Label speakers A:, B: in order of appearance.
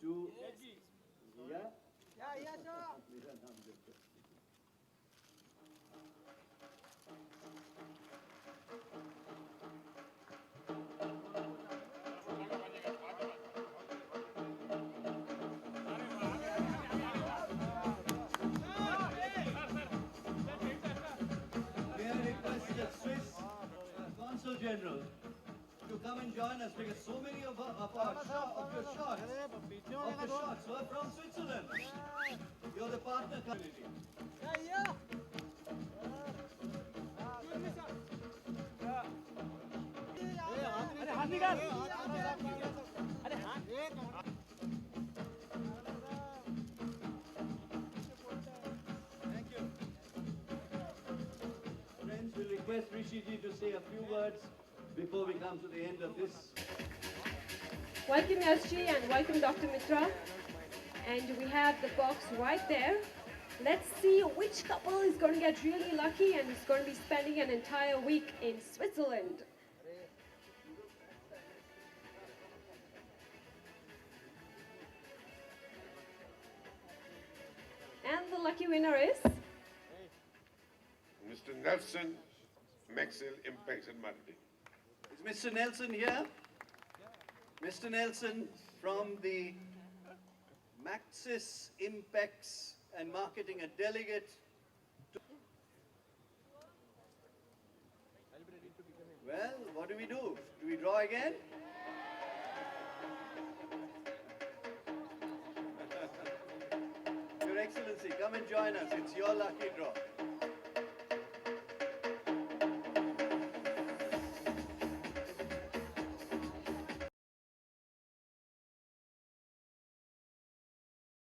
A: to... Yeah?
B: Yeah, sure.
A: May I request the Swiss Consul General to come and join us because so many of your shots were from Switzerland. You're the partner community.
B: Yeah.
A: Thank you. Friends, we'll request Rishi ji to say a few words before we come to the end of this.
C: Welcome Yash ji and welcome Dr. Mitra. And we have the box right there. Let's see which couple is going to get really lucky and is going to be spending an entire week in Switzerland. And the lucky winner is...
D: Mr. Nelson, Maxwell Impacts and Marketing.
A: Is Mr. Nelson here? Mr. Nelson from the Maxis Impacts and Marketing, a delegate. Well, what do? Do we draw again? Your Excellency, come and join us. It's your lucky draw.